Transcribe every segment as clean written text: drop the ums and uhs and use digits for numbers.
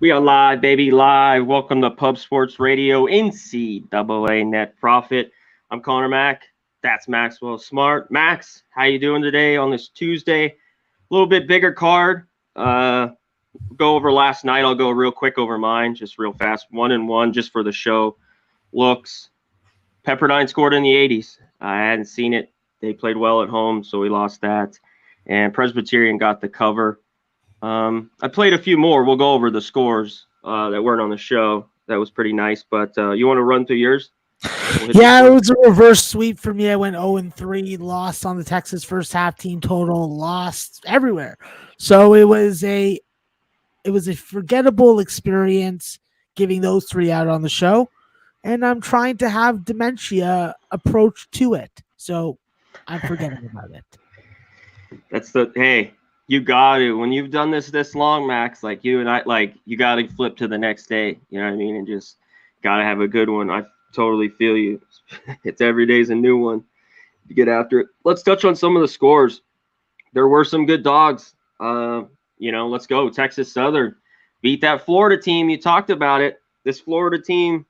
We are live, baby, live. Welcome to Pub Sports Radio, NCAA Net Profit. I'm Conor Mack. That's Maxwell Smart. Max, how you doing today on this Tuesday? A little bit bigger card. Go over last night. I'll go real quick over mine, just real fast. 1-1 just for the show. Looks. Pepperdine scored in the 80s. I hadn't seen it. They played well at home, so we lost that. And Presbyterian got the cover. I played a few more. We'll go over the scores that weren't on the show. That was pretty nice. But you want to run through yours? Yeah, it was a reverse sweep for me. I went 0-3, lost on the Texas first half team total, lost everywhere. So it was a forgettable experience giving those three out on the show. And I'm trying to have dementia approach to it. So I'm forgetting about it. Hey, you got to. When you've done this long, Max, like you and I, you got to flip to the next day. You know what I mean? And just got to have a good one. I totally feel you. It's every day's a new one. You get after it. Let's touch on some of the scores. There were some good dogs. Let's go. Texas Southern beat that Florida team. You talked about it. This Florida team,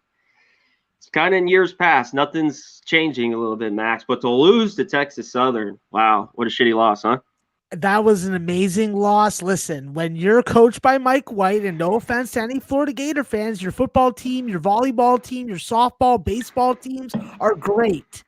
it's kind of in years past. Nothing's changing a little bit, Max. But to lose to Texas Southern, wow, what a shitty loss, huh? That was an amazing loss. Listen, when you're coached by Mike White, and no offense to any Florida Gator fans, your football team, your volleyball team, your softball, baseball teams are great.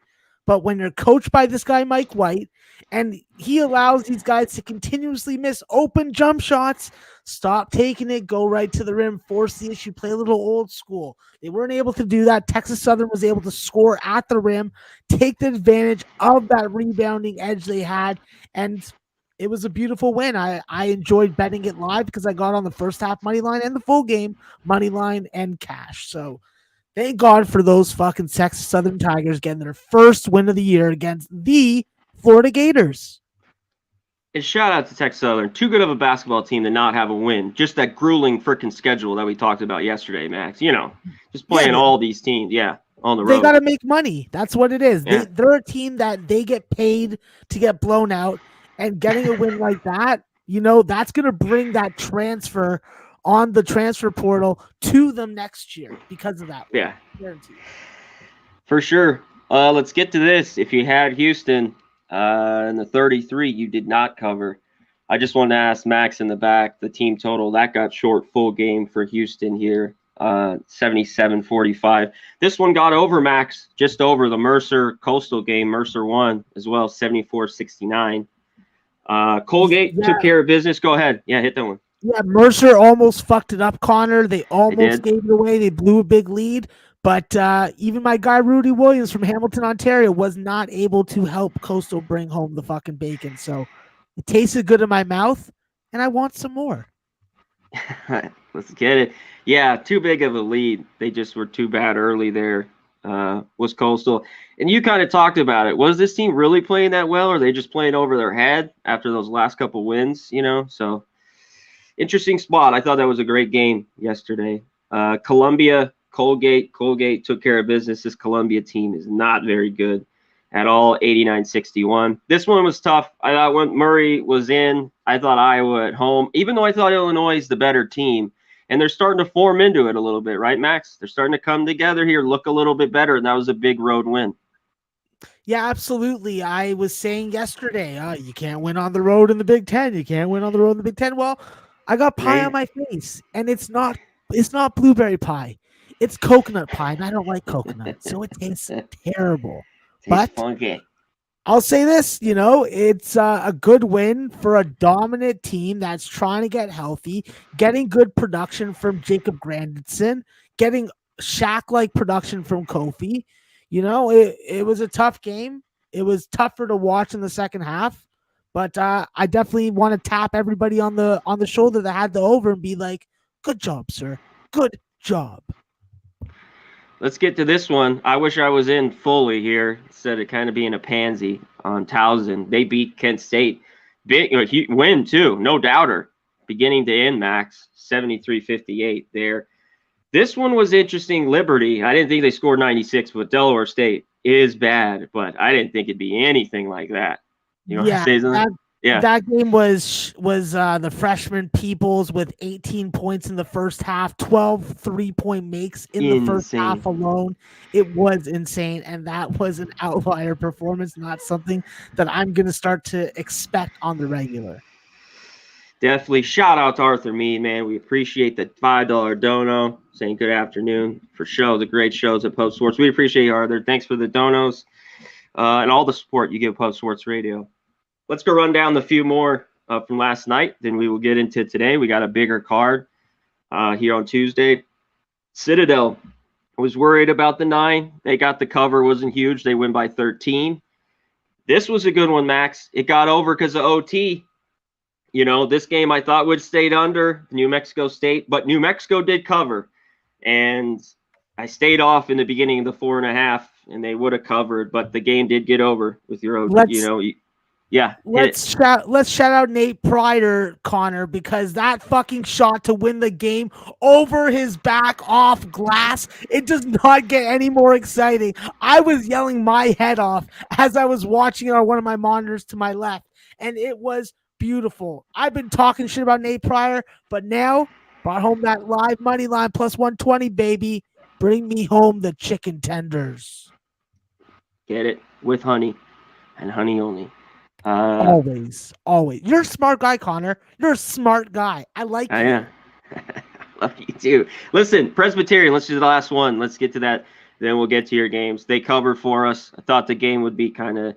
But when you're coached by this guy, Mike White, and he allows these guys to continuously miss open jump shots, stop taking it, go right to the rim, force the issue, play a little old school. They weren't able to do that. Texas Southern was able to score at the rim, take the advantage of that rebounding edge they had, and it was a beautiful win. I enjoyed betting it live because I got on the first half money line and the full game money line and cash. So thank God for those fucking Texas Southern Tigers getting their first win of the year against the Florida Gators. And shout out to Texas Southern. Too good of a basketball team to not have a win. Just that grueling freaking schedule that we talked about yesterday, Max. Just playing all these teams. Yeah, on the road. They got to make money. That's what it is. Yeah. They're a team that they get paid to get blown out. And getting a win like that, that's going to bring that transfer on the transfer portal to them next year because of that. Yeah. Guaranteed. For sure. Let's get to this. If you had Houston in the 33, you did not cover. I just wanted to ask Max in the back, the team total, that got short full game for Houston here, 77-45. This one got over, Max, just over the Mercer Coastal game. Mercer won as well, 74-69. Colgate took care of business. Go ahead. Yeah, hit that one. Yeah, Mercer almost fucked it up, Connor. They almost gave it away. They blew a big lead. But even my guy Rudy Williams from Hamilton, Ontario, was not able to help Coastal bring home the fucking bacon. So it tasted good in my mouth, and I want some more. Let's get it. Yeah, too big of a lead. They just were too bad early there. Was Coastal. And you kind of talked about it. Was this team really playing that well, or are they just playing over their head after those last couple wins, So interesting spot. I thought that was a great game yesterday. Columbia, Colgate took care of business. This Columbia team is not very good at all, 89-61. This one was tough. I thought when Murray was in, I thought Iowa at home, even though I thought Illinois is the better team. And they're starting to form into it a little bit, right, Max? They're starting to come together here, look a little bit better, and that was a big road win. Yeah, absolutely. I was saying yesterday, you can't win on the road in the Big Ten. You can't win on the road in the Big Ten. Well, I got pie on my face, and it's not blueberry pie. It's coconut pie, and I don't like coconut, so it tastes terrible. But funky. I'll say this, it's a good win for a dominant team that's trying to get healthy, getting good production from Jacob Grandison, getting Shaq-like production from Kofi. It was a tough game. It was tougher to watch in the second half, but I definitely want to tap everybody on the shoulder that had the over and be like, good job, sir. Good job. Let's get to this one. I wish I was in fully here instead of kind of being a pansy on Towson. They beat Kent State. Big win, too. No doubter. Beginning to end, Max. 73-58 there. This one was interesting. Liberty. I didn't think they scored 96, but Delaware State is bad. But I didn't think it'd be anything like that. You know what I'm saying? Yeah. That game was the freshman Peoples with 18 points in the first half, 12 3-point makes in the first Insane. half alone. It was insane, and that was an outlier performance, not something that I'm going to start to expect on the regular. Definitely shout out to Arthur Mead, man. We appreciate the $5 dono. Saying good afternoon for show. The great shows at Pub Sports. We appreciate you, Arthur. Thanks for the donos and all the support you give Pub Sports Radio. Let's go run down the few more from last night. Then we will get into today. We got a bigger card here on Tuesday. Citadel was worried about the 9. They got the cover. Wasn't huge. They win by 13. This was a good one, Max. It got over because of OT. You know, this game I thought would stayed under New Mexico State, but New Mexico did cover. And I stayed off in the beginning of the 4.5, and they would have covered, but the game did get over with your OT. Let's shout out Nate Pryor, Connor, because that fucking shot to win the game over his back off glass, it does not get any more exciting. I was yelling my head off as I was watching it on one of my monitors to my left, and it was beautiful. I've been talking shit about Nate Pryor, but now brought home that live money line plus 120, baby. Bring me home the chicken tenders. Get it with honey and honey only. Always. You're a smart guy, Connor. You're a smart guy. I like you. Yeah. Love you too. Listen, Presbyterian, let's do the last one. Let's get to that. Then we'll get to your games. They covered for us. I thought the game would be kind of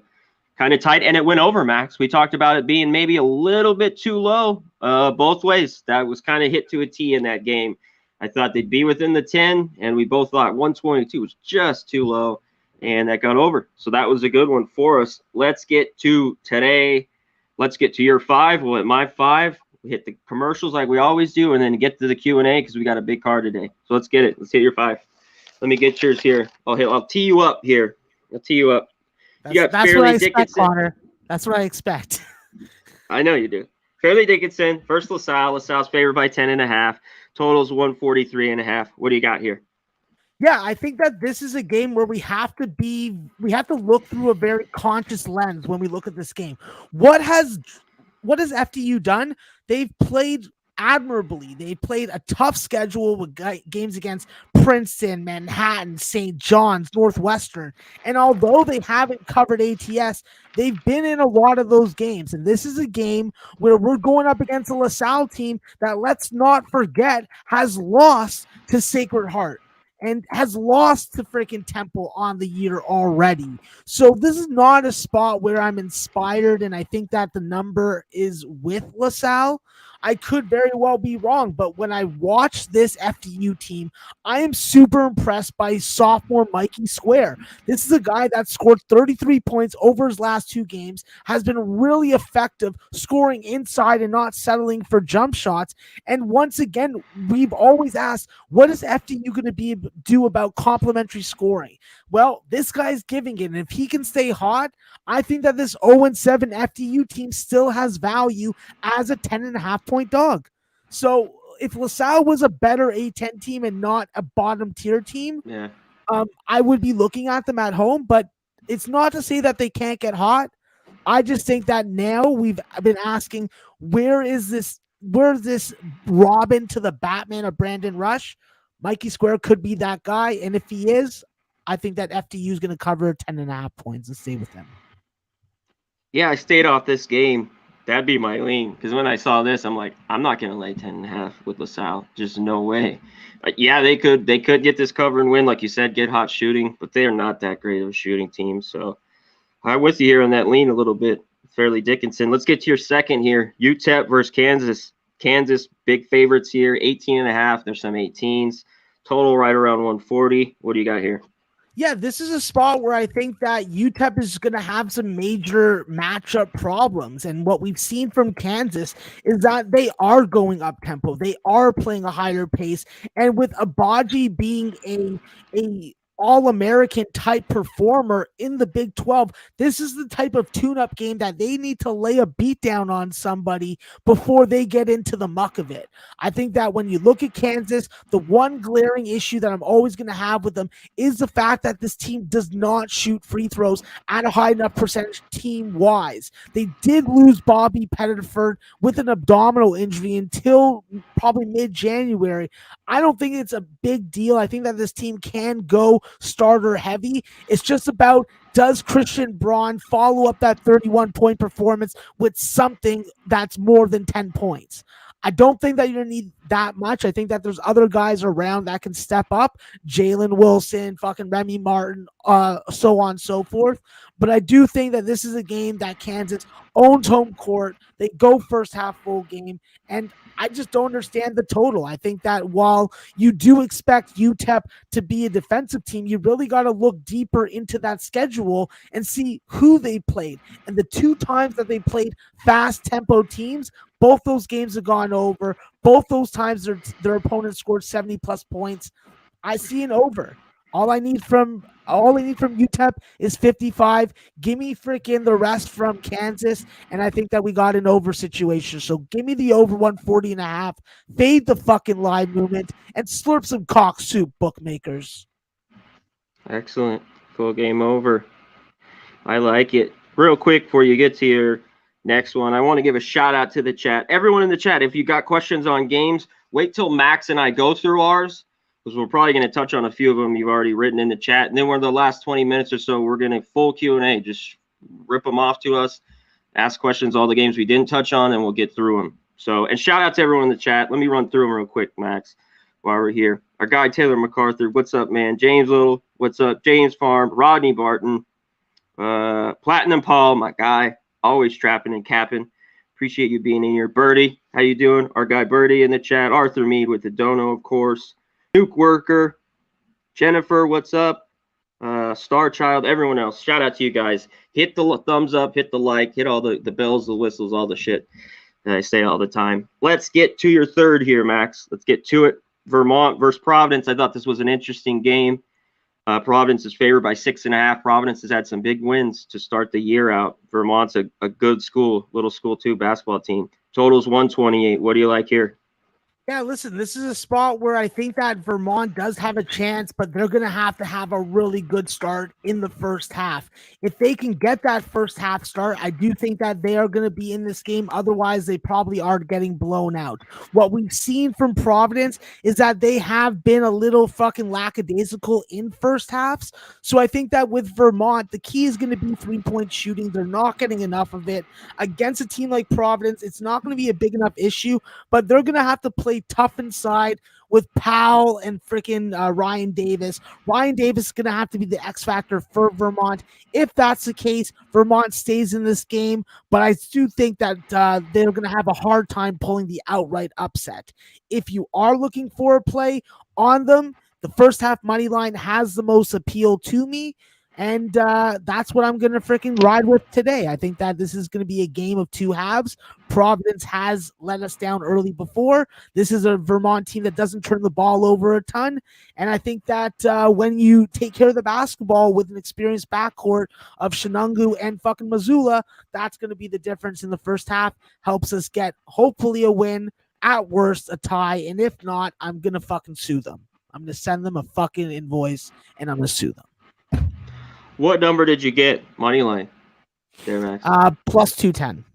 tight, and it went over, Max. We talked about it being maybe a little bit too low both ways. That was kind of hit to a T in that game. I thought they'd be within the 10, and we both thought 122 was just too low, and that got over. So that was a good one for us. Let's get to today. Let's get to your 5. We'll hit my 5. We hit the commercials like we always do, and then get to the Q&A because we got a big card today. So let's get it. Let's hit your 5. Let me get yours here. I'll tee you up here. I'll tee you up. That's what I expect, Connor. That's what I expect. I know you do. Fairleigh Dickinson, first LaSalle. LaSalle's favored by 10.5. Totals 143.5. What do you got here? Yeah, I think that this is a game where we have to look through a very conscious lens when we look at this game. What has FDU done? They've played admirably. They played a tough schedule with games against Princeton, Manhattan, St. John's, Northwestern. And although they haven't covered ATS, they've been in a lot of those games. And this is a game where we're going up against a LaSalle team that, let's not forget, has lost to Sacred Heart and has lost to freaking Temple on the year already. So this is not a spot where I'm inspired, and I think that the number is with LaSalle. I could very well be wrong, but when I watch this FDU team, I am super impressed by sophomore Mikey Square. This is a guy that scored 33 points over his last 2 games, has been really effective scoring inside and not settling for jump shots. And once again, we've always asked, what is FDU going to do about complementary scoring? Well, this guy's giving it, and if he can stay hot, I think that this 0-7 FDU team still has value as a 10.5-point dog. So if LaSalle was a better A10 team and not a bottom tier team, I would be looking at them at home, but it's not to say that they can't get hot. I just think that now we've been asking, where's this Robin to the Batman of Brandon Rush? Mikey Square could be that guy, and if he is, I think that FDU is going to cover 10.5 points and stay with them. Yeah, I stayed off this game. That'd be my lean, because when I saw this, I'm like, I'm not going to lay 10.5 with LaSalle. Just no way. Yeah, they could get this cover and win, like you said, get hot shooting, but they are not that great of a shooting team. So I'm with you here on that lean a little bit. Fairleigh Dickinson. Let's get to your second here. UTEP versus Kansas. Kansas, big favorites here, 18.5. There's some 18s. Total right around 140. What do you got here? Yeah, this is a spot where I think that UTEP is going to have some major matchup problems. And what we've seen from Kansas is that they are going up tempo. They are playing a higher pace. And with Abaji being a All-American type performer in the Big 12. This is the type of tune-up game that they need to lay a beat down on somebody before they get into the muck of it. I think that when you look at Kansas, the one glaring issue that I'm always going to have with them is the fact that this team does not shoot free throws at a high enough percentage team-wise. They did lose Bobby Pettiford with an abdominal injury until probably mid-January. I don't think it's a big deal. I think that this team can go starter heavy. It's just about, does Christian Braun follow up that 31-point performance with something that's more than 10 points? I don't think that you're going to need that much. I think that there's other guys around that can step up. Jalen Wilson, fucking Remy Martin, so on and so forth. But I do think that this is a game that Kansas owns home court. They go first half full game. And I just don't understand the total. I think that while you do expect UTEP to be a defensive team, you really got to look deeper into that schedule and see who they played. And the 2 times that they played fast tempo teams, both those games have gone over. Both those times their opponent scored 70+ points. I see an over. All I need from UTEP is 55. Give me freaking the rest from Kansas, and I think that we got an over situation. So give me the over 140.5. Fade the fucking line movement and slurp some cock soup, bookmakers. Excellent. Full game over. I like it. Real quick before you get to your next one, I want to give a shout out to the chat. Everyone in the chat, if you got questions on games, wait till Max and I go through ours, because we're probably going to touch on a few of them you've already written in the chat. And then we're in the last 20 minutes or so, we're going to full Q&A. Just rip them off to us, ask questions, all the games we didn't touch on, and we'll get through them. So, and shout out to everyone in the chat. Let me run through them real quick, Max, while we're here. Our guy, Taylor MacArthur, what's up, man? James Little, what's up? James Farm, Rodney Barton, Platinum Paul, my guy, always trapping and capping. Appreciate you being in here. Birdie, how you doing? Our guy Birdie in the chat. Arthur Mead with the dono, of course. Nuke Worker, Jennifer, what's up? Star Child, everyone else. Shout out to you guys. Hit the thumbs up, hit the like, hit all the bells, the whistles, all the shit that I say all the time. Let's get to your third here, Max. Let's get to it. Vermont versus Providence. I thought this was an interesting game. Providence is favored by 6.5. Providence has had some big wins to start the year out. Vermont's a good school, little school too, basketball team. Total's 128. What do you like here? Yeah, listen, this is a spot where I think that Vermont does have a chance, but they're going to have a really good start in the first half. If they can get that first half start, I do think that they are going to be in this game. Otherwise, they probably are getting blown out. What we've seen from Providence is that they have been a little fucking lackadaisical in first halves. So I think that with Vermont, the key is going to be 3-point shooting. They're not getting enough of it. Against a team like Providence, it's not going to be a big enough issue, but they're going to have to play tough inside with Powell and freaking Ryan Davis. Ryan Davis is going to have to be the X factor for Vermont. If that's the case, Vermont stays in this game, but I do think that they're going to have a hard time pulling the outright upset. If you are looking for a play on them, the first half money line has the most appeal to me. And that's what I'm going to freaking ride with today. I think that this is going to be a game of 2 halves. Providence has let us down early before. This is a Vermont team that doesn't turn the ball over a ton. And I think that when you take care of the basketball with an experienced backcourt of Shenango and fucking Missoula, that's going to be the difference in the first half. Helps us get hopefully a win, at worst a tie. And if not, I'm going to fucking sue them. I'm going to send them a fucking invoice and I'm going to sue them. What number did you get? Money line there, Max. Plus 210.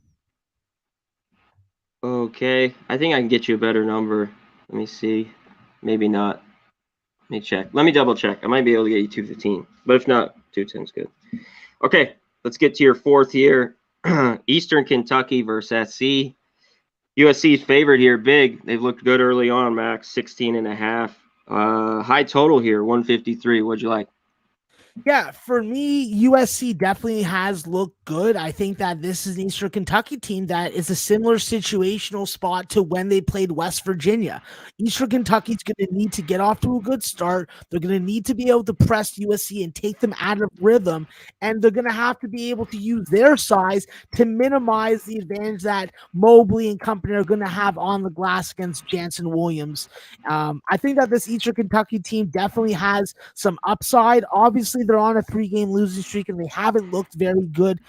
Okay. I think I can get you a better number. Let me see. Maybe not. Let me check. Let me double check. I might be able to get you 215. But if not, 210 is good. Okay. Let's get to your fourth here. Eastern Kentucky versus SC. USC's favorite here, big. They've looked good early on, Max. 16.5. High total here, 153. What'd you like? Yeah, for me, USC definitely has looked good. I think that this is an Eastern Kentucky team that is a similar situational spot to when they played West Virginia. Eastern Kentucky's going to need to get off to a good start. They're going to need to be able to press USC and take them out of rhythm, and they're going to have to be able to use their size to minimize the advantage that Mobley and company are going to have on the glass against Jansen Williams. I think that this Eastern Kentucky team definitely has some upside. Obviously, they're on a 3-game losing streak, and they haven't looked very good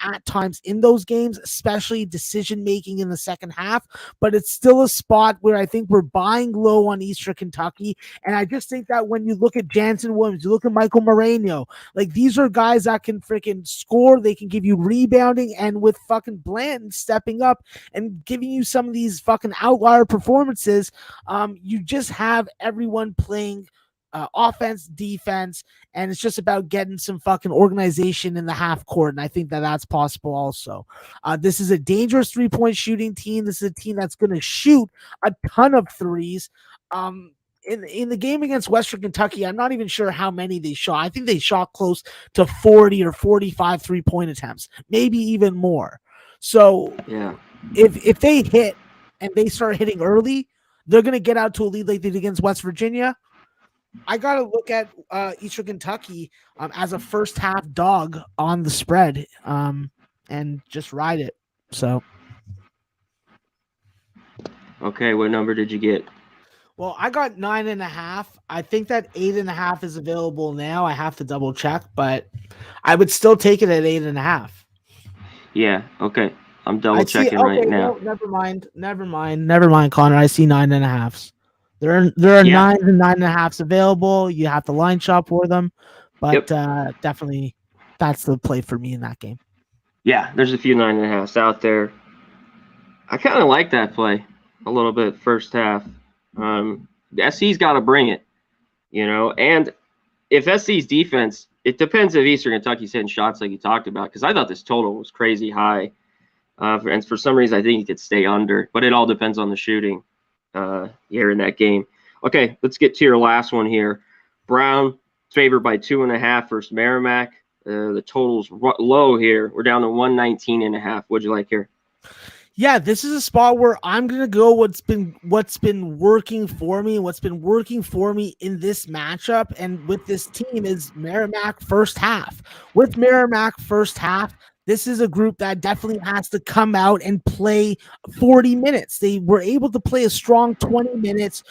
at times in those games, especially decision making in the second half. But it's still a spot where I think we're buying low on Eastern Kentucky. And I just think that when you look at Jansen Williams, you look at Michael Moreno, like these are guys that can freaking score. They can give you rebounding, and with fucking Blanton stepping up and giving you some of these fucking outlier performances, you just have everyone playing offense, defense, and it's just about getting some fucking organization in the half court. And I think that that's possible also. This is a dangerous 3-point shooting team. This is a team that's going to shoot a ton of threes. In the game against Western Kentucky, I'm not even sure how many they shot. I think they shot close to 40 or 45 3-point attempts, maybe even more. So Yeah. if they hit and they start hitting early, they're going to get out to a lead like they did against West Virginia. I got to look at Eastern Kentucky as a first half dog on the spread and just ride it. So, Okay, what number did you get? well, I got 9.5. I think that 8.5 is available now. I have to double check, but I would still take it at 8.5. Yeah, okay. I'm double checking Okay, right now. no, never mind, Connor. I see 9.5s. There are Yeah. 9s and 9.5s available. You have to line shop for them, but definitely that's the play for me in that game. Yeah, there's a few 9.5s out there. I kind of like that play a little bit first half. The SC's got to bring it, and if SC's defense, it depends if Eastern Kentucky's hitting shots like you talked about, because I thought this total was crazy high. And for some reason, I think he could stay under, but it all depends on the shooting here in that game. Okay, let's get to your last one here. Brown favored by 2.5 versus Merrimack. The total's low here. We're down to 119.5. What'd you like here? Yeah, this is a spot where I'm gonna go what's been working for me, and what's been working for me in this matchup and with this team is Merrimack first half. With Merrimack first half, this is a group that definitely has to come out and play 40 minutes. They were able to play a strong 20 minutes.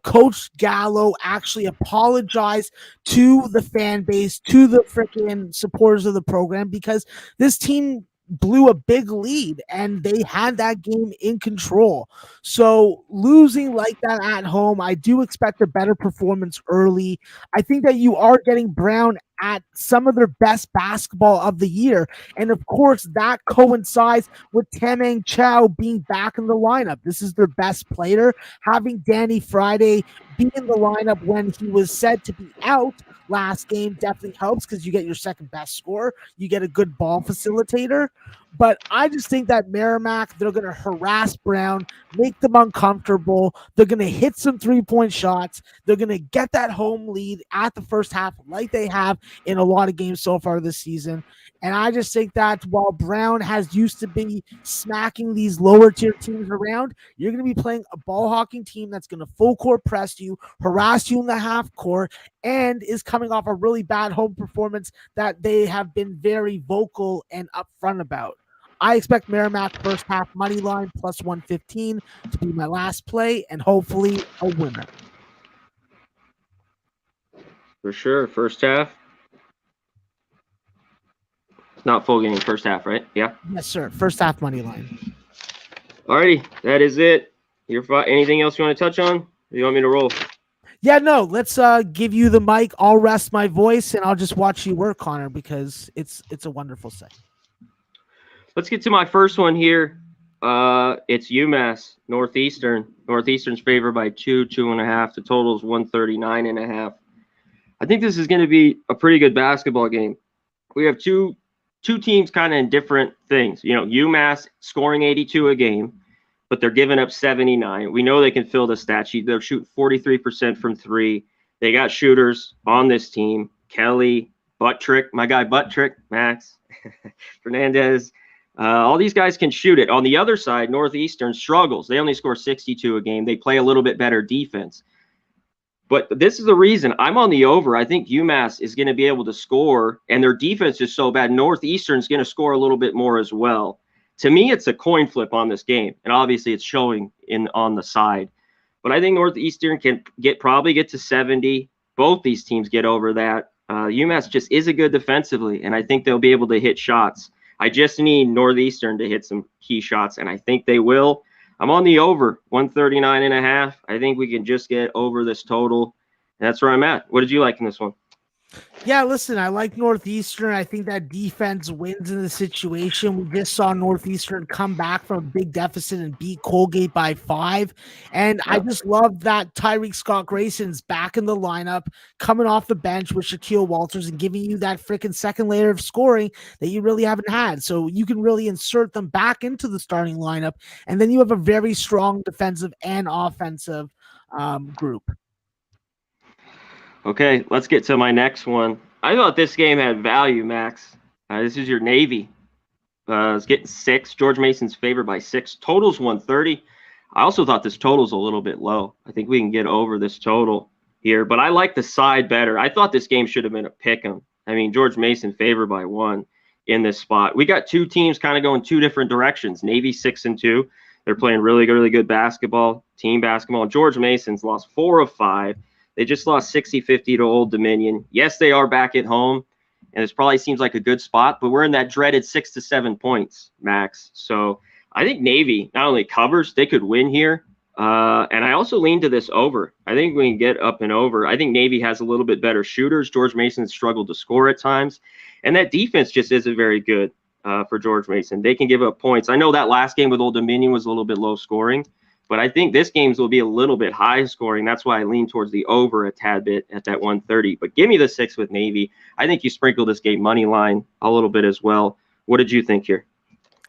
Coach Gallo actually apologized to the fan base, to the freaking supporters of the program, because this team blew a big lead and they had that game in control. So losing like that at home, I do expect a better performance early. I think that you are getting Brown at some of their best basketball of the year. And of course, that coincides with Tamang Chow being back in the lineup. This is their best player. Having Danny Friday be in the lineup when he was said to be out last game definitely helps, because you get your second best scorer. You get a good ball facilitator. But I just think that Merrimack, they're going to harass Brown, make them uncomfortable. They're going to hit some 3-point shots. They're going to get that home lead at the first half like they have in a lot of games so far this season. And I just think that while Brown has used to be smacking these lower tier teams around, you're going to be playing a ball hawking team that's going to full court press you, harass you in the half court, and is coming off a really bad home performance that they have been very vocal and upfront about. I expect Merrimack first half money line plus 115 to be my last play, and hopefully a winner. For sure, first half. It's not full game first half, right? Yeah. Yes, sir. First half money line. Alrighty, that is it. Anything else you want to touch on? Or you want me to roll? Yeah, no. Let's give you the mic. I'll rest my voice and I'll just watch you work, Connor, because it's a wonderful thing. Let's get to my first one here. It's UMass, Northeastern. Northeastern's favored by 2.5. The total is 139.5. I think this is going to be a pretty good basketball game. We have two teams kind of in different things. UMass scoring 82 a game, but they're giving up 79. We know they can fill the stat sheet. They're shooting 43% from three. They got shooters on this team: Kelly, Butt Trick, my guy Butt Trick, Max, Fernandez. All these guys can shoot it. On the other side, Northeastern struggles. They only score 62 a game. They play a little bit better defense. But this is the reason I'm on the over. I think UMass is going to be able to score, and their defense is so bad. Northeastern is going to score a little bit more as well. To me, it's a coin flip on this game, and obviously it's showing in on the side. But I think Northeastern can probably get to 70. Both these teams get over that. UMass just isn't good defensively, and I think they'll be able to hit shots. I just need Northeastern to hit some key shots, and I think they will. I'm on the over, 139.5. I think we can just get over this total. And that's where I'm at. What did you like in this one? Yeah, listen, I like Northeastern. I think that defense wins in the situation. We just saw Northeastern come back from a big deficit and beat Colgate by 5. And I just love that Tyreek Scott Grayson's back in the lineup, coming off the bench with Shaquille Walters and giving you that freaking second layer of scoring that you really haven't had. So you can really insert them back into the starting lineup. And then you have a very strong defensive and offensive group. Okay, let's get to my next one. I thought this game had value, Max. This is your Navy. It's getting 6. George Mason's favored by 6. Total's 130. I also thought this total's a little bit low. I think we can get over this total here, but I like the side better. I thought this game should have been a pick 'em. I mean, George Mason favored by 1 in this spot. We got two teams kind of going two different directions. Navy 6-2. They're playing really good basketball, team basketball. George Mason's lost 4 of 5. They just lost 60-50 to Old Dominion. Yes, they are back at home, and this probably seems like a good spot, but we're in that dreaded 6 to 7 points, Max. So I think Navy not only covers, they could win here. And I also lean to this over. I think we can get up and over. I think Navy has a little bit better shooters. George Mason struggled to score at times, and that defense just isn't very good for George Mason. They can give up points. I know that last game with Old Dominion was a little bit low scoring, but I think this game's will be a little bit high scoring. That's why I lean towards the over a tad bit at that 130. But give me the 6 with Navy. I think you sprinkle this game money line a little bit as well. What did you think here?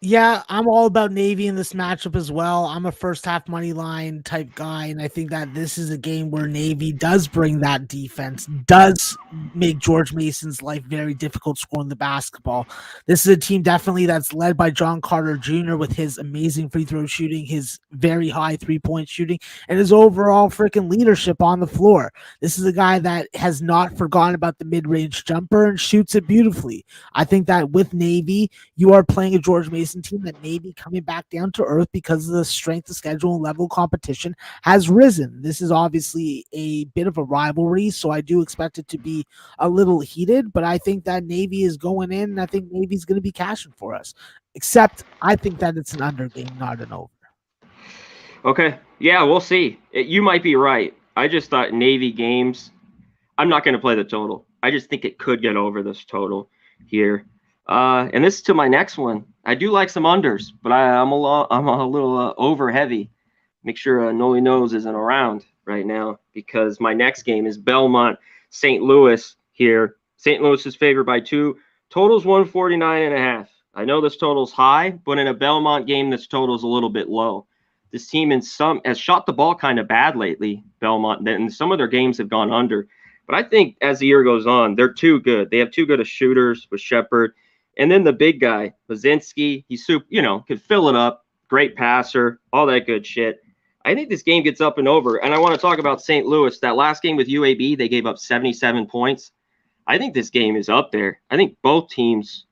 Yeah, I'm all about Navy in this matchup as well. I'm a first half money line type guy, and I think that this is a game where Navy does bring that defense, does make George Mason's life very difficult scoring the basketball. This is a team definitely that's led by John Carter Jr. with his amazing free throw shooting, his very high 3-point shooting, and his overall freaking leadership on the floor. This is a guy that has not forgotten about the mid-range jumper and shoots it beautifully. I think that with Navy, you are playing a George Mason team that may be coming back down to earth because of the strength of schedule and level competition has risen. This is obviously a bit of a rivalry, so I do expect it to be a little heated, but I think that Navy is going in, and I think Navy's going to be cashing for us. Except I think that it's an under game, not an over. Okay. Yeah, we'll see. You might be right. I just thought Navy games, I'm not going to play the total. I just think it could get over this total here. And this is to my next one. I do like some unders, but I'm a little over heavy. Make sure Noli Nose isn't around right now because my next game is Belmont, St. Louis here. St. Louis is favored by 2. Total's 149.5. I know this total's high, but in a Belmont game, this total's a little bit low. This team has shot the ball kind of bad lately, Belmont, and some of their games have gone under. But I think as the year goes on, they're too good. They have too good of shooters with Shepard. And then the big guy, Baczynski, he's could fill it up, great passer, all that good shit. I think this game gets up and over. And I want to talk about St. Louis. That last game with UAB, they gave up 77 points. I think this game is up there. I think both teams,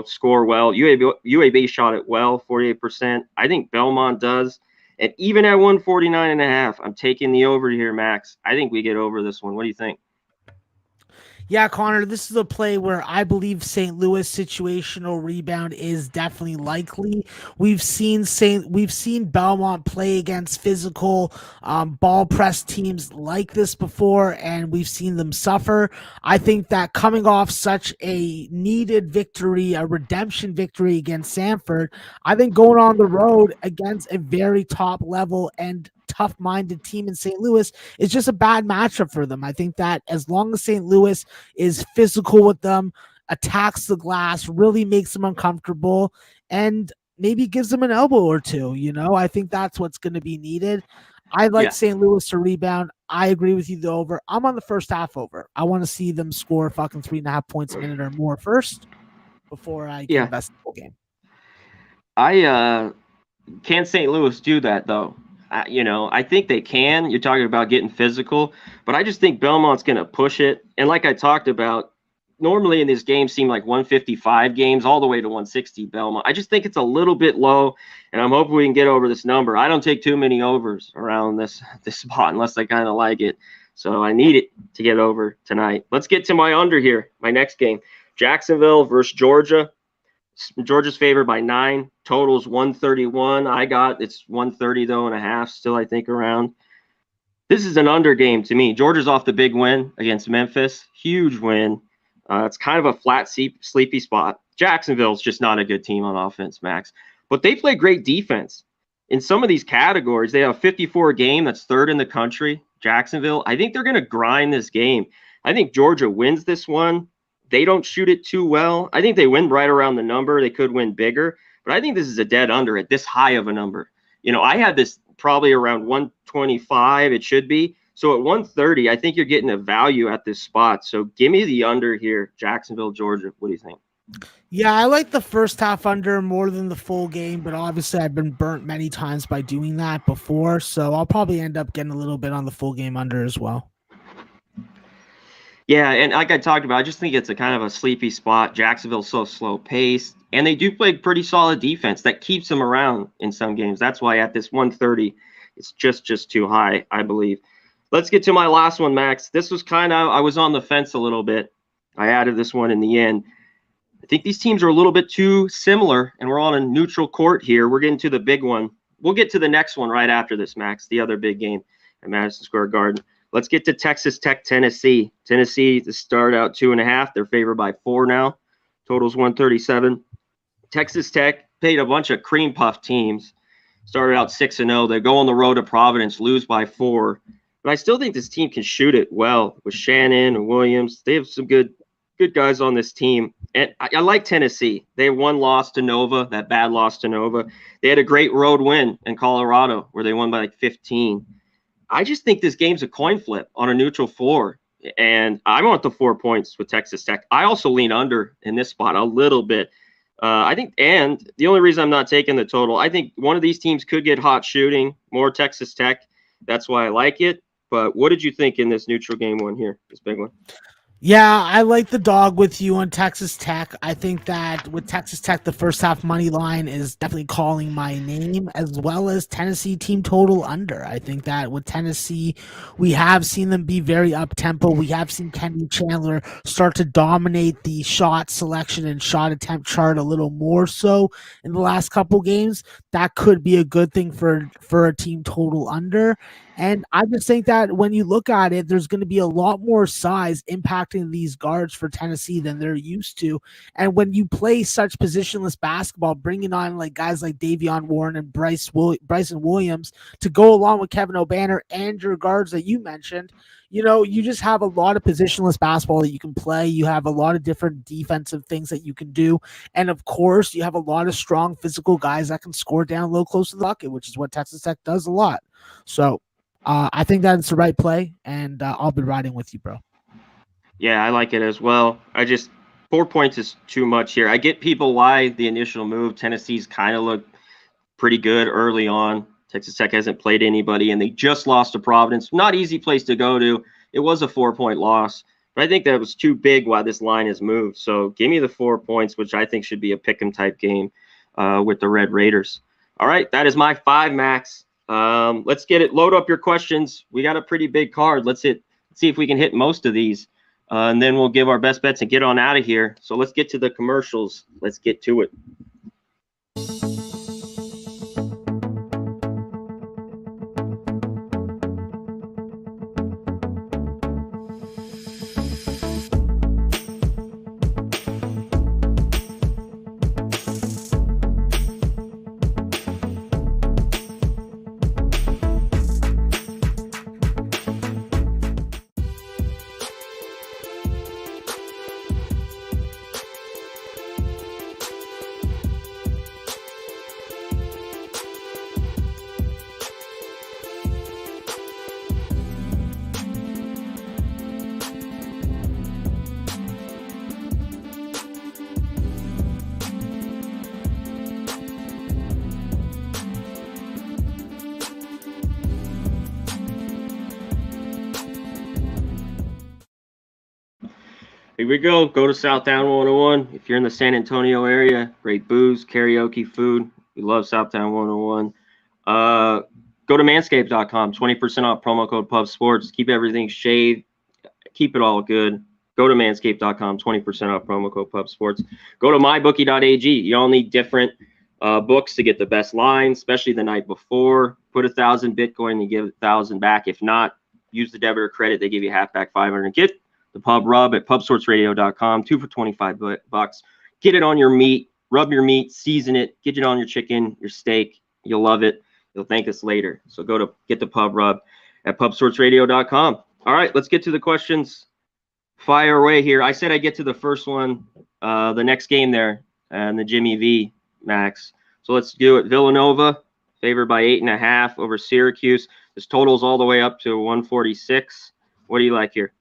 score well. UAB shot it well, 48%. I think Belmont does. And even at 149.5, I'm taking the over here, Max. I think we get over this one. What do you think? Yeah, Connor, this is a play where I believe St. Louis situational rebound is definitely likely. We've seen Belmont play against physical ball press teams like this before, and we've seen them suffer. I think that coming off such a needed victory, a redemption victory against Sanford, I think going on the road against a very top level and tough-minded team in St. Louis is just a bad matchup for them. I think that as long as St. Louis is physical with them, attacks the glass, really makes them uncomfortable, and maybe gives them an elbow or two, I think that's what's going to be needed. I'd like Yeah. St. Louis to rebound. I agree with you, the over. I'm on the first half over. I want to see them score fucking 3.5 points a minute or more first before I can Yeah. invest the whole game. Can St. Louis do that though? I think they can. You're talking about getting physical, but I just think Belmont's going to push it. And like I talked about, normally in these games seem like 155 games all the way to 160 Belmont. I just think it's a little bit low, and I'm hoping we can get over this number. I don't take too many overs around this spot unless I kind of like it. So I need it to get over tonight. Let's get to my under here. My next game, Jacksonville versus Georgia. Georgia's favored by 9. Totals 131. It's 130 though and a half. Still, I think around. This is an under game to me. Georgia's off the big win against Memphis. Huge win. It's kind of a flat, sleepy spot. Jacksonville's just not a good team on offense, Max. But they play great defense. In some of these categories, they have a 54 game that's third in the country. Jacksonville, I think they're going to grind this game. I think Georgia wins this one. They don't shoot it too well. I think they win right around the number. They could win bigger. But I think this is a dead under at this high of a number. I had this probably around 125, it should be. So at 130, I think you're getting a value at this spot. So give me the under here, Jacksonville, Georgia. What do you think? Yeah, I like the first half under more than the full game, but obviously I've been burnt many times by doing that before. So I'll probably end up getting a little bit on the full game under as well. Yeah, and like I talked about, I just think it's a kind of a sleepy spot. Jacksonville's so slow paced, and they do play pretty solid defense that keeps them around in some games. That's why at this 130, it's just too high, I believe. Let's get to my last one, Max. This was I was on the fence a little bit. I added this one in the end. I think these teams are a little bit too similar, and we're on a neutral court here. We're getting to the big one. We'll get to the next one right after this, Max, the other big game at Madison Square Garden. Let's get to Texas Tech, Tennessee. Tennessee to start out 2.5. They're favored by 4 now. Totals 137. Texas Tech played a bunch of cream puff teams. Started out 6-0. They go on the road to Providence, lose by 4. But I still think this team can shoot it well with Shannon and Williams. They have some good guys on this team. And I like Tennessee. They have one loss to Nova, that bad loss to Nova. They had a great road win in Colorado where they won by like 15. I just think this game's a coin flip on a neutral floor, and I want the 4 points with Texas Tech. I also lean under in this spot a little bit. I think, and the only reason I'm not taking the total, I think one of these teams could get hot shooting, more Texas Tech. That's why I like it. But what did you think in this neutral game one here, this big one? Yeah, I like the dog with you on Texas Tech. I think that with Texas Tech, the first half money line is definitely calling my name, as well as Tennessee team total under. I think that with Tennessee, we have seen them be very up-tempo. We have seen Kenny Chandler start to dominate the shot selection and shot attempt chart a little more so in the last couple games. That could be a good thing for a team total under. And I just think that when you look at it, there's going to be a lot more size impacting these guards for Tennessee than they're used to. And when you play such positionless basketball, bringing on like guys like Davion Warren and Bryson Williams to go along with Kevin O'Banner and your guards that you mentioned, you just have a lot of positionless basketball that you can play. You have a lot of different defensive things that you can do. And of course, you have a lot of strong physical guys that can score down low close to the bucket, which is what Texas Tech does a lot. So, I think that's the right play, and I'll be riding with you, bro. Yeah, I like it as well. 4 points is too much here. I get people why the initial move. Tennessee's kind of looked pretty good early on. Texas Tech hasn't played anybody, and they just lost to Providence. Not easy place to go to. It was a 4-point loss, but I think that was too big why this line has moved. So give me the 4 points, which I think should be a pick'em type game with the Red Raiders. All right, that is my 5, Max. Let's get it. Load up your questions. We got a pretty big card. Let's see if we can hit most of these, and then we'll give our best bets and get on out of here. So let's get to the commercials. Let's get to it. we go. Go to Southtown 101. If you're in the San Antonio area, great booze, karaoke, food. We love Southtown 101. Go to manscaped.com, 20% off promo code Pub Sports. Keep everything shaved. Keep it all good. Go to manscaped.com, 20% off promo code Pub Sports. Go to mybookie.ag. You all need different books to get the best lines, especially the night before. Put 1,000 Bitcoin and give 1,000 back. If not, use the debit or credit. They give you half back 500. Get the Pub Rub at pubsportsradio.com, 2 for 25 bucks. Get it on your meat. Rub your meat. Season it. Get it on your chicken, your steak. You'll love it. You'll thank us later. So go to get the Pub Rub at pubsportsradio.com. All right, let's get to the questions. Fire away here. I said I get to the first one, the next game there, and the Jimmy V, Max. So let's do it. Villanova, favored by 8.5 over Syracuse. This totals all the way up to 146. What do you like here?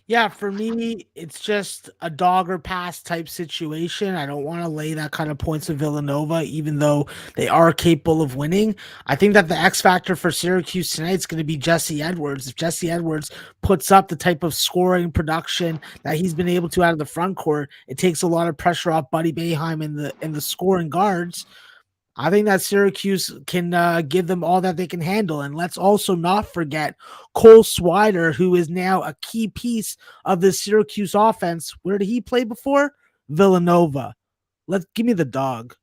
Yeah, for me, it's just a dog or pass type situation. I don't want to lay that kind of points of Villanova, even though they are capable of winning. I think that the X factor for Syracuse tonight is going to be Jesse Edwards. If Jesse Edwards puts up the type of scoring production that he's been able to out of the front court, it takes a lot of pressure off Buddy Boeheim in the scoring guards. I think that Syracuse can give them all that they can handle. And let's also not forget Cole Swider, who is now a key piece of the Syracuse offense. Where did he play before? Villanova. Give me the dog.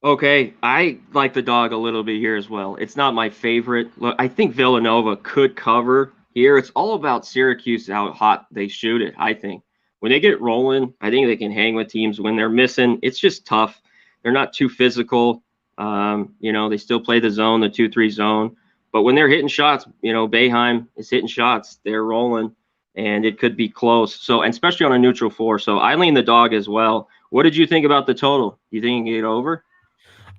Okay, I like the dog a little bit here as well. It's not my favorite. Look, I think Villanova could cover here. It's all about Syracuse, how hot they shoot it, I think. When they get rolling, I think they can hang with teams. When they're missing, it's just tough. They're not too physical. They still play the zone, the 2-3 zone. But when they're hitting shots, Boeheim is hitting shots. They're rolling, and it could be close. So, and especially on a neutral floor. So I lean the dog as well. What did you think about the total? You think you can get over?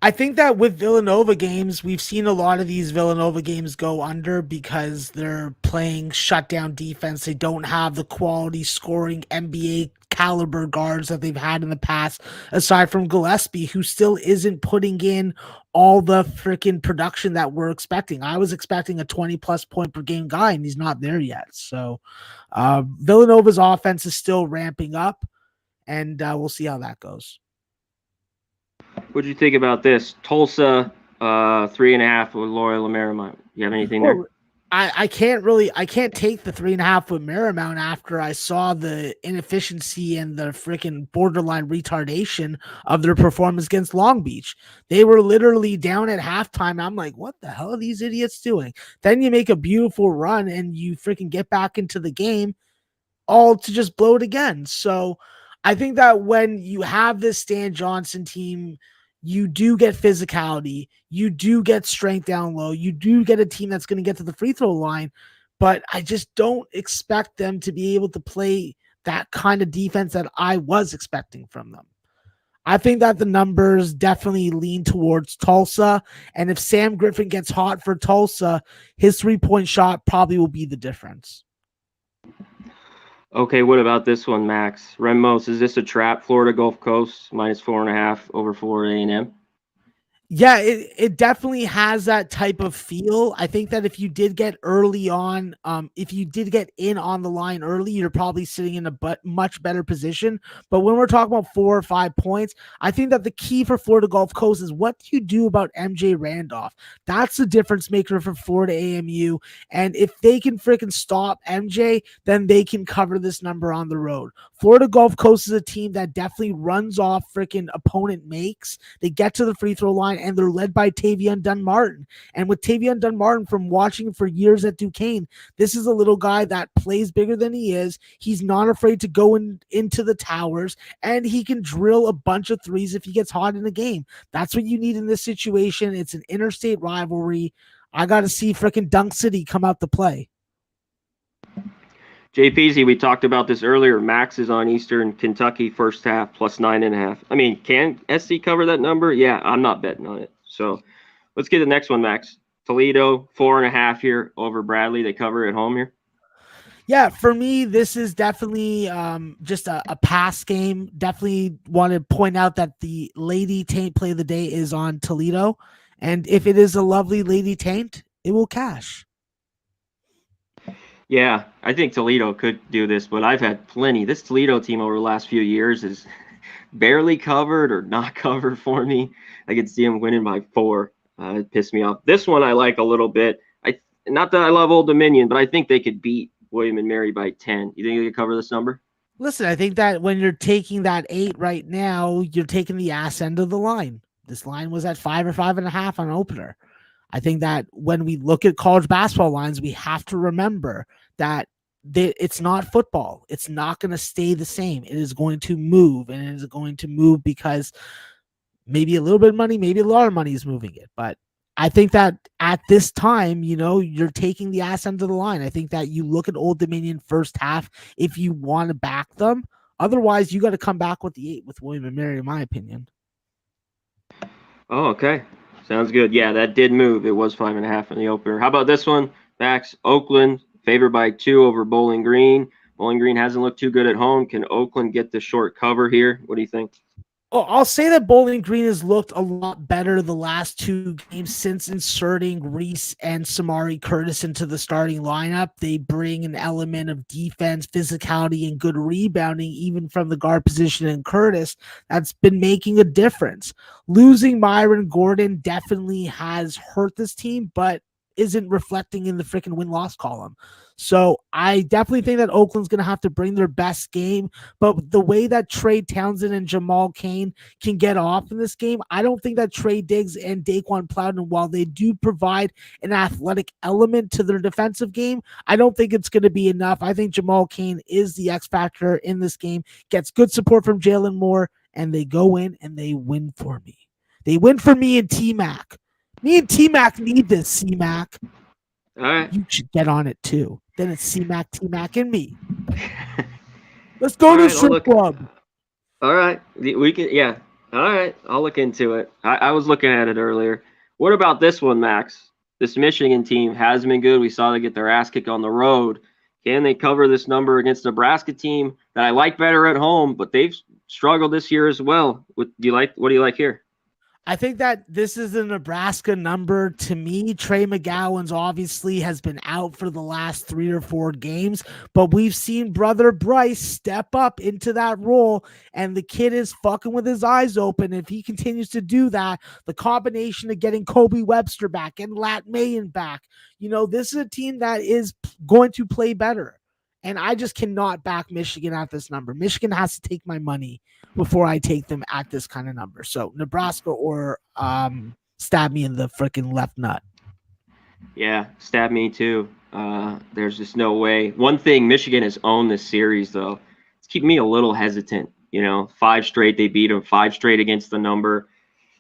I think that with Villanova games, we've seen a lot of these Villanova games go under because they're playing shutdown defense. They don't have the quality scoring NBA caliber guards that they've had in the past, aside from Gillespie, who still isn't putting in all the freaking production that we're expecting. I was expecting a 20-plus point per game guy, and he's not there yet. So Villanova's offense is still ramping up, and we'll see how that goes. What do you think about this? Tulsa, 3.5 with Loyola Marymount. You have anything there? I can't take the 3.5 with Marymount after I saw the inefficiency and the freaking borderline retardation of their performance against Long Beach. They were literally down at halftime. I'm like, what the hell are these idiots doing? Then you make a beautiful run and you freaking get back into the game, all to just blow it again. So I think that when you have this Stan Johnson team, you do get physicality, you do get strength down low, you do get a team that's going to get to the free throw line, but I just don't expect them to be able to play that kind of defense that I was expecting from them. I think that the numbers definitely lean towards Tulsa, and if Sam Griffin gets hot for Tulsa, his three-point shot probably will be the difference. Okay, what about this one, Max? Remos, is this a trap? Florida Gulf Coast, -4.5 over Florida A&M? Yeah, it definitely has that type of feel. I think that if you did get early on, if you did get in on the line early, you're probably sitting in a much better position. But when we're talking about 4 or 5 points, I think that the key for Florida Gulf Coast is what do you do about MJ Randolph? That's the difference maker for Florida AMU. And if they can freaking stop MJ, then they can cover this number on the road. Florida Gulf Coast is a team that definitely runs off freaking opponent makes. They get to the free throw line, and they're led by Tavion Dunmartin. And with Tavion Dunmartin, from watching for years at Duquesne, this is a little guy that plays bigger than he is. He's not afraid to go into the towers, and he can drill a bunch of threes if he gets hot in a game. That's what you need in this situation. It's an interstate rivalry. I got to see freaking Dunk City come out to play. JPZ, we talked about this earlier. Max is on Eastern Kentucky first half +9.5. I mean, can SC cover that number? Yeah, I'm not betting on it. So let's get the next one, Max. Toledo 4.5 here over Bradley. They cover at home here. Yeah, for me, this is definitely just a pass game. Definitely want to point out that the Lady Taint play of the day is on Toledo. And if it is a lovely Lady Taint, it will cash. Yeah, I think Toledo could do this, but I've had plenty. This Toledo team over the last few years is barely covered or not covered for me. I could see them winning by 4. It pissed me off. This one I like a little bit. Not that I love Old Dominion, but I think they could beat William and Mary by 10. You think they could cover this number? Listen, I think that when you're taking that 8 right now, you're taking the ass end of the line. This line was at 5 or 5.5 on opener. I think that when we look at college basketball lines, we have to remember that it's not football. It's not going to stay the same. It is going to move, and it is going to move because maybe a little bit of money, maybe a lot of money is moving it. But I think that at this time, you're taking the ass end of the line. I think that you look at Old Dominion first half if you want to back them. Otherwise, you got to come back with the 8 with William and Mary, in my opinion. Oh, okay. Sounds good. Yeah, that did move. It was 5.5 in the opener. How about this one, Max? Oakland favored by 2 over Bowling Green. Bowling Green hasn't looked too good at home. Can Oakland get the short cover here? What do you think? Well, I'll say that Bowling Green has looked a lot better the last 2 games since inserting Reese and Samari Curtis into the starting lineup. They bring an element of defense, physicality, and good rebounding, even from the guard position in Curtis. That's been making a difference. Losing Myron Gordon definitely has hurt this team, but isn't reflecting in the freaking win-loss column. So I definitely think that Oakland's going to have to bring their best game, but the way that Trey Townsend and Jamal Cain can get off in this game, I don't think that Trey Diggs and Daquan Plowden, while they do provide an athletic element to their defensive game, I don't think it's going to be enough. I think Jamal Cain is the X factor in this game, gets good support from Jalen Moore, and they go in and they win for me. They win for me and T-Mac. Me and T-Mac need this, C-Mac. All right. You should get on it too. Then it's C-Mac, T-Mac, and me. Let's go to the strip club. All right. We can, yeah. All right. I'll look into it. I was looking at it earlier. What about this one, Max? This Michigan team has been good. We saw they get their ass kicked on the road. Can they cover this number against the Nebraska team that I like better at home, but they've struggled this year as well? What do you like here? I think that this is a Nebraska number to me. Trey McGowan's obviously has been out for the last 3 or 4 games, but we've seen brother Bryce step up into that role, and the kid is fucking with his eyes open. If he continues to do that, the combination of getting Kobe Webster back and Lat Mayen back, this is a team that is going to play better. And I just cannot back Michigan at this number. Michigan has to take my money before I take them at this kind of number. So Nebraska or stab me in the freaking left nut. Yeah, stab me too. There's just no way. One thing Michigan has owned this series, though, it's keeping me a little hesitant. 5 straight they beat them, 5 straight against the number.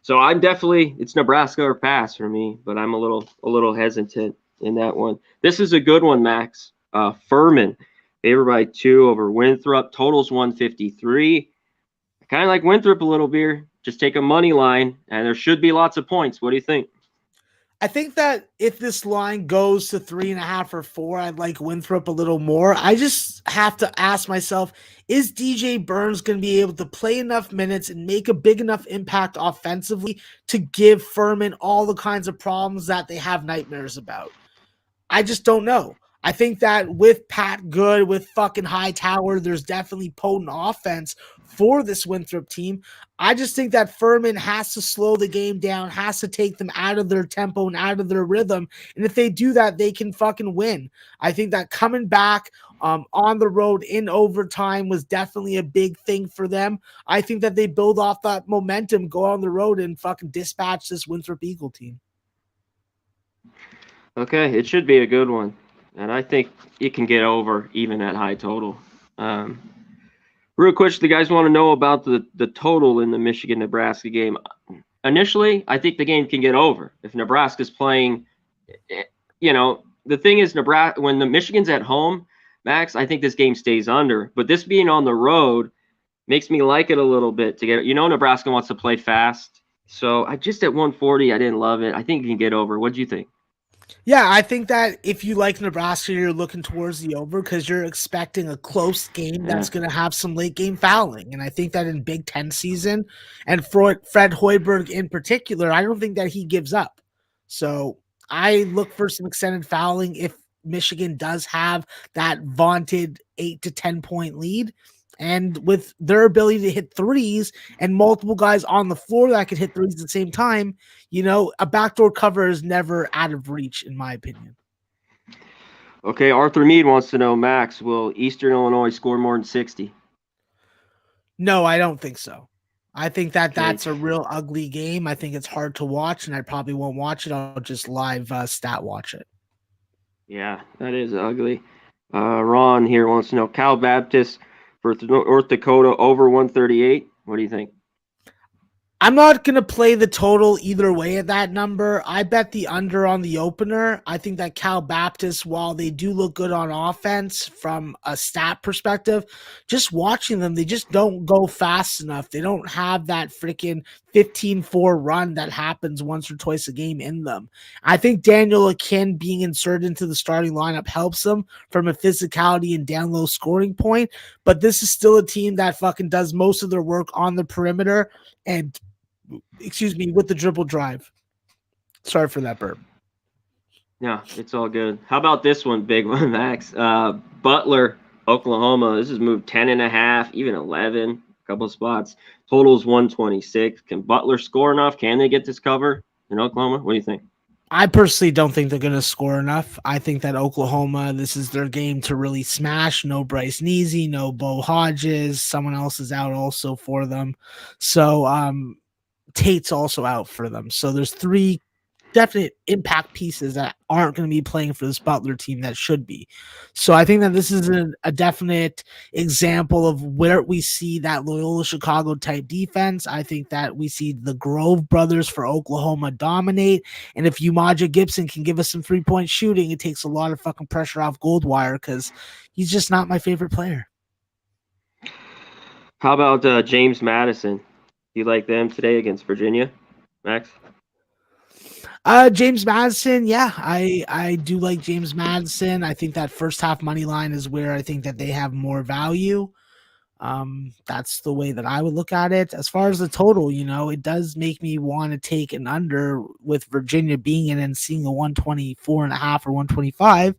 So I'm definitely, it's Nebraska or pass for me, but I'm a little hesitant in that one. This is a good one, Max. Furman. Favored by 2 over Winthrop. Totals 153. I kind of like Winthrop a little bit. Just take a money line, and there should be lots of points. What do you think? I think that if this line goes to 3.5 or 4, I'd like Winthrop a little more. I just have to ask myself, is DJ Burns going to be able to play enough minutes and make a big enough impact offensively to give Furman all the kinds of problems that they have nightmares about? I just don't know. I think that with Pat Good, with fucking Hightower, there's definitely potent offense for this Winthrop team. I just think that Furman has to slow the game down, has to take them out of their tempo and out of their rhythm. And if they do that, they can fucking win. I think that coming back on the road in overtime was definitely a big thing for them. I think that they build off that momentum, go on the road and fucking dispatch this Winthrop Eagle team. Okay, it should be a good one. And I think it can get over even at high total. Real quick, the guys want to know about the total in the Michigan-Nebraska game. Initially, I think the game can get over. If Nebraska's playing, the thing is, Nebraska, when the Michigan's at home, Max, I think this game stays under. But this being on the road makes me like it a little bit to get, Nebraska wants to play fast. So I just at 140, I didn't love it. I think it can get over. What do you think? Yeah, I think that if you like Nebraska, you're looking towards the over because you're expecting a close game that's going to have some late game fouling. And I think that in Big Ten season, and Fred Hoiberg in particular, I don't think that he gives up. So I look for some extended fouling. If Michigan does have that vaunted 8 to 10 point lead. And with their ability to hit threes and multiple guys on the floor that could hit threes at the same time, a backdoor cover is never out of reach, in my opinion. Okay, Arthur Mead wants to know, Max, will Eastern Illinois score more than 60? No, I don't think so. I think that's a real ugly game. I think it's hard to watch, and I probably won't watch it. I'll just live stat watch it. Yeah, that is ugly. Ron here wants to know, Cal Baptist for North Dakota over 138. What do you think? I'm not going to play the total either way at that number. I bet the under on the opener. I think that Cal Baptist, while they do look good on offense from a stat perspective, just watching them, they just don't go fast enough. They don't have that freaking 15-4 run that happens once or twice a game in them. I think Daniel Akin being inserted into the starting lineup helps them from a physicality and down low scoring point, but this is still a team that fucking does most of their work on the perimeter and with the dribble drive. Sorry for that burp. Yeah, it's all good. How about this one, big one, Max? Butler, Oklahoma. This has moved 10.5, even 11, a couple of spots. Total's 126. Can Butler score enough? Can they get this cover in Oklahoma? What do you think? I personally don't think they're going to score enough. I think that Oklahoma, this is their game to really smash. No Bryce Neasy, no Bo Hodges. Someone else is out also for them. So, Tate's also out for them. So there's 3 definite impact pieces that aren't going to be playing for this Butler team that should be. So I think that this is a definite example of where we see that Loyola Chicago type defense. I think that we see the Grove brothers for Oklahoma dominate. And if Umaja Gibson can give us some 3-point shooting, it takes a lot of fucking pressure off Goldwire because he's just not my favorite player. How about James Madison? Do you like them today against Virginia, Max? James Madison, yeah, I do like James Madison. I think that first half money line is where I think that they have more value. That's the way that I would look at it. As far as the total, it does make me want to take an under with Virginia being in and seeing a 124.5 or 125,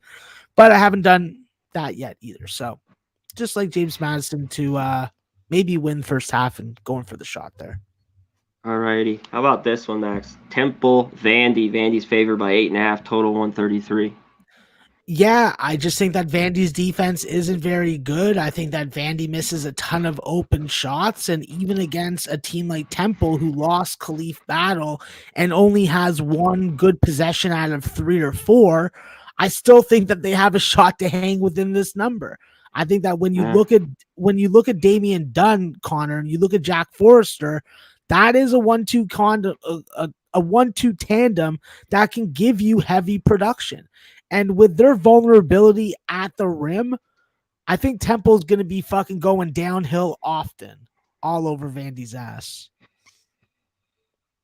but I haven't done that yet either. So just like James Madison to maybe win first half and going for the shot there. All righty. How about this one, Max? Temple, Vandy. Vandy's favored by 8.5, total 133. Yeah, I just think that Vandy's defense isn't very good. I think that Vandy misses a ton of open shots, and even against a team like Temple, who lost Khalif Battle and only has 1 good possession out of 3 or 4, I still think that they have a shot to hang within this number. I think that when you look at Damian Dunn, Connor, and you look at Jack Forrester, that is a 1-2 a 1-2 tandem that can give you heavy production. And with their vulnerability at the rim, I think Temple's going to be fucking going downhill often, all over Vandy's ass.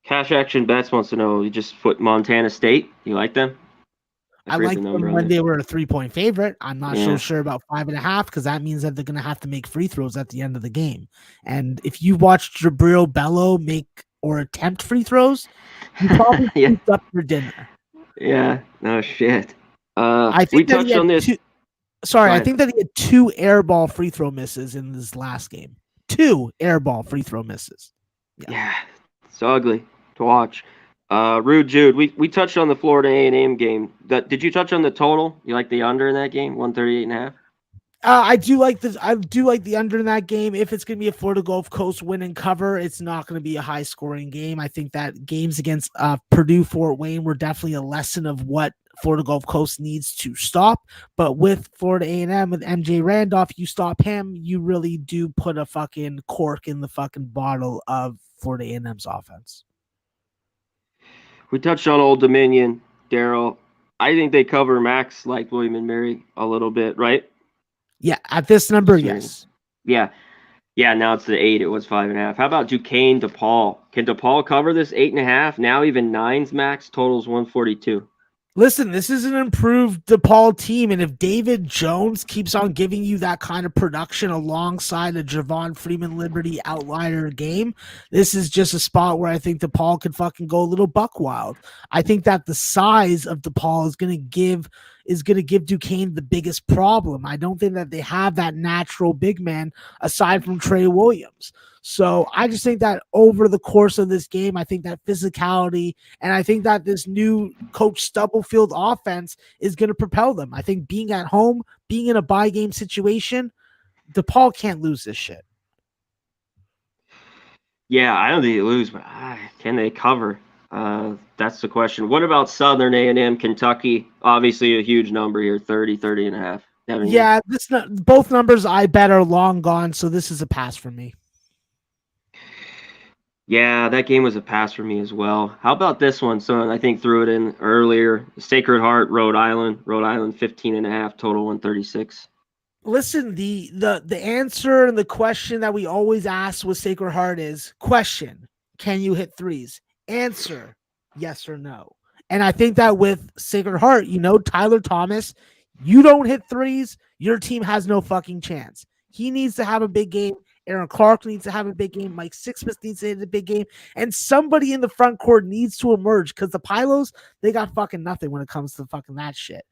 Cash Action Bets wants to know, you just put Montana State. You like them? I like them when they were a 3-point favorite. I'm not so sure about 5.5 because that means that they're going to have to make free throws at the end of the game. And if you watch Jabril Bello make or attempt free throws, you probably picked up your dinner. Yeah, no shit. I think we touched on this. I think that he had 2 airball free throw misses in this last game. 2 airball free throw misses. Yeah, it's ugly to watch. Rude Jude, we touched on the Florida A&M game. Did you touch on the total? You like the under in that game, 138.5? I do like the under in that game. If it's going to be a Florida Gulf Coast win and cover, it's not going to be a high scoring game. I think that games against Purdue, Fort Wayne were definitely a lesson of what Florida Gulf Coast needs to stop. But with Florida A&M, with MJ Randolph, you stop him, you really do put a fucking cork in the fucking bottle of Florida A&M's offense. We touched on Old Dominion, Daryl. I think they cover Max like William and Mary a little bit, right? Yeah, at this number, yes. Yeah. Now it's the 8. It was 5.5. How about Duquesne, DePaul? Can DePaul cover this 8.5? Now even 9's max, totals 142. Listen, this is an improved DePaul team, and if David Jones keeps on giving you that kind of production alongside a Javon Freeman Liberty outlier game, this is just a spot where I think DePaul could fucking go a little buck wild. I think that the size of DePaul is going to give is going to give Duquesne the biggest problem. I don't think that they have that natural big man aside from Trey Williams. So I just think that over the course of this game, I think that physicality and I think that this new Coach Stubblefield offense is going to propel them. I think being at home, being in a bye game situation, DePaul can't lose this shit. Yeah, I don't think they lose, but can they cover? That's the question. What about Southern A&M, Kentucky? Obviously a huge number here, 30 and a half. Yeah, both numbers I bet are long gone, so this is a pass for me. Yeah, that game was a pass for me as well. How about this one? Someone I think threw it in earlier. Sacred Heart, Rhode Island 15 and a half, total 136. Listen, the answer and the question that we always ask with Sacred Heart is question, can you hit threes? Answer, yes or no. And I think that with Sacred Heart, Tyler Thomas, you don't hit threes, your team has no fucking chance. He needs to have a big game. Aaron Clark needs to have a big game. Mike Sixsmith needs to hit a big game. And somebody in the front court needs to emerge because the Pylos, they got fucking nothing when it comes to fucking that shit.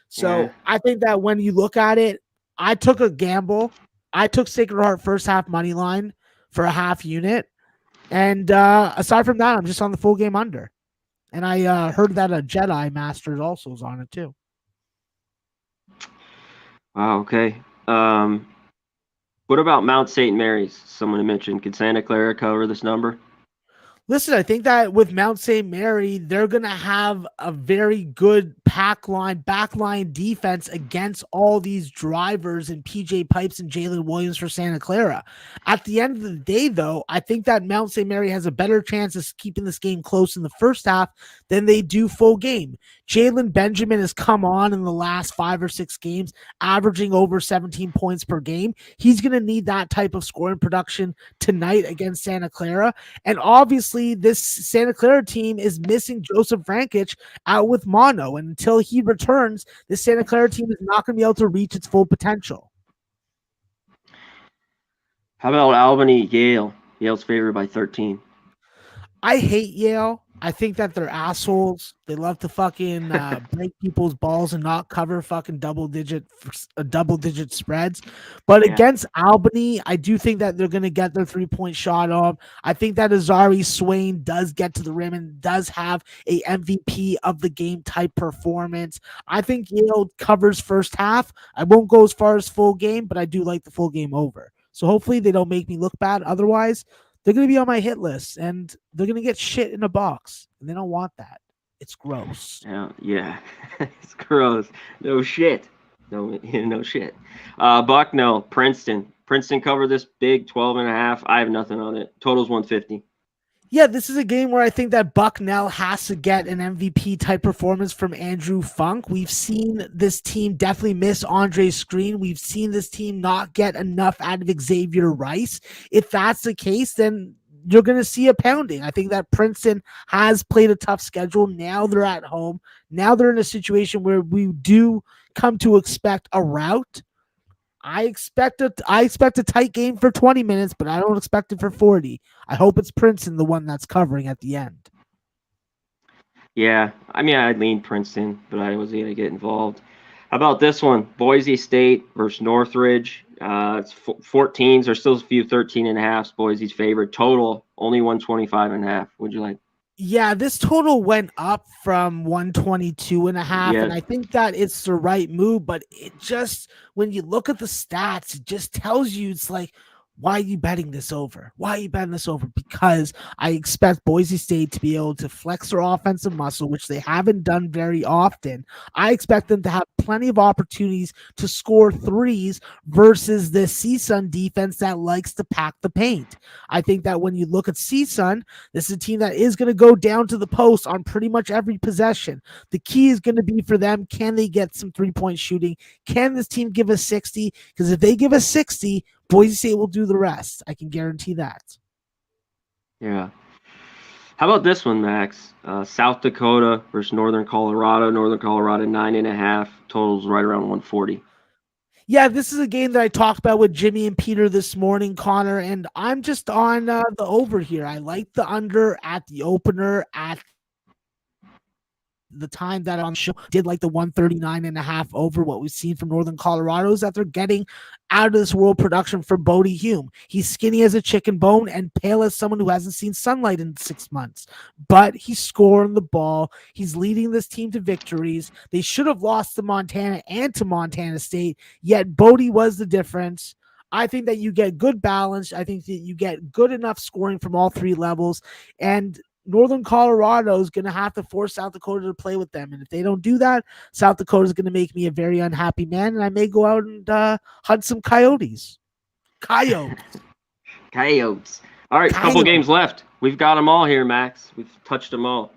So I think that when you look at it, I took a gamble. I took Sacred Heart first half money line for a half unit. And aside from that, I'm just on the full game under. And I heard that a Jedi Masters also is on it too. Wow, okay. What about Mount St. Mary's? Someone mentioned. Could Santa Clara cover this number? Listen, I think that with Mount St. Mary, they're going to have a very good backline defense against all these drivers and PJ Pipes and Jalen Williams for Santa Clara. At the end of the day, though, I think that Mount St. Mary has a better chance of keeping this game close in the first half than they do full game. Jalen Benjamin has come on in the last 5 or 6 games, averaging over 17 points per game. He's going to need that type of scoring production tonight against Santa Clara. And obviously, this Santa Clara team is missing Joseph Frankic out with mono. And until he returns, the Santa Clara team is not going to be able to reach its full potential. How about Albany, Yale? Yale's favored by 13. I hate Yale. I think that they're assholes. They love to fucking break people's balls and not cover fucking double digit spreads. But against Albany, I do think that they're going to get their 3-point shot on. I think that Azari Swain does get to the rim and does have a MVP of the game type performance. I think Yale covers first half. I won't go as far as full game, but I do like the full game over. So hopefully they don't make me look bad. Otherwise, they're going to be on my hit list, and they're going to get shit in a box, and they don't want that. It's gross. Yeah. It's gross. No shit. No shit. Bucknell, Princeton. Princeton covered this big 12 and a half. I have nothing on it. Total's 150. Yeah, this is a game where I think that Bucknell has to get an MVP type performance from Andrew Funk. We've seen this team definitely miss Andre Screen. We've seen this team not get enough out of Xavier Rice. If that's the case, then you're going to see a pounding. I think that Princeton has played a tough schedule. Now they're at home. Now they're in a situation where we do come to expect a rout. I expect a tight game for 20 minutes, but I don't expect it for 40. I hope it's Princeton, the one that's covering at the end. Yeah, I mean, I'd lean Princeton, but I wasn't going to get involved. How about this one? Boise State versus Northridge. It's 14s. There's still a few 13 and a halves. Boise's favorite. Total, only 125 and a half. What'd you like? Yeah, this total went up from 122 and a half, and I think that it's the right move, but it just, when you look at the stats, it just tells you, it's like, why are you betting this over? Why are you betting this over? Because I expect Boise State to be able to flex their offensive muscle, which they haven't done very often. I expect them to have plenty of opportunities to score threes versus the CSUN defense that likes to pack the paint. I think that when you look at CSUN, this is a team that is going to go down to the post on pretty much every possession. The key is going to be for them, can they get some 3-point shooting? Can this team give us 60? Because if they give us 60, Boise State will do the rest. I can guarantee that. Yeah. How about this one, Max? South Dakota versus Northern Colorado. Northern Colorado 9.5. Totals right around 140. Yeah, this is a game that I talked about with Jimmy and Peter this morning, Connor, and I'm just on the over here. I like the under at the opener at the time that on the show did like the 139.5 over. What we've seen from Northern Colorado is that they're getting out of this world production for Bodie Hume. He's skinny as a chicken bone and pale as someone who hasn't seen sunlight in 6 months, but he's scoring the ball. He's leading this team to victories. They should have lost to Montana and to Montana State, yet Bodie was the difference. I think that you get good balance. I think that you get good enough scoring from all three levels, and Northern Colorado is going to have to force South Dakota to play with them. And if they don't do that, South Dakota is going to make me a very unhappy man, and I may go out and hunt some coyotes. Coyotes. All right, couple games left. We've got them all here, Max. We've touched them all.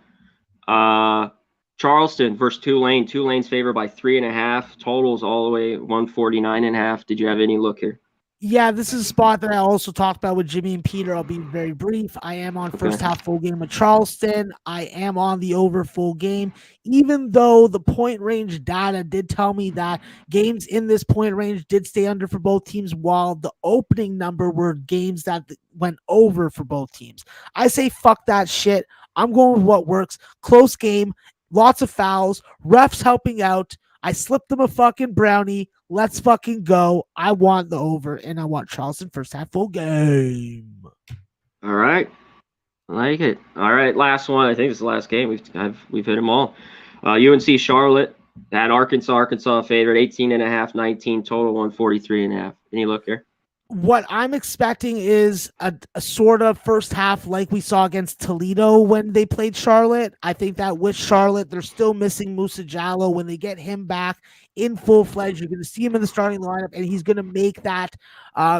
Charleston versus Tulane. Tulane's favored by 3.5. Totals all the way 149.5. Did you have any look here? Yeah, this is a spot that I also talked about with Jimmy and Peter. I'll be very brief. I am on first half full game with Charleston. I am on the over full game, even though the point range data did tell me that games in this point range did stay under for both teams, while the opening number were games that went over for both teams. I say fuck that shit. I'm going with what works. Close game, lots of fouls, refs helping out. I slipped them a fucking brownie. Let's fucking go. I want the over, and I want Charleston first half full game. All right. I like it. All right, last one. I think it's the last game. We've hit them all. UNC Charlotte at Arkansas favorite, 18.5, 19, total 143.5. Any look here? What I'm expecting is a sort of first half like we saw against Toledo when they played Charlotte. I think that with Charlotte, they're still missing Musa Jallo. When they get him back in full-fledged, you're going to see him in the starting lineup, and he's going to make that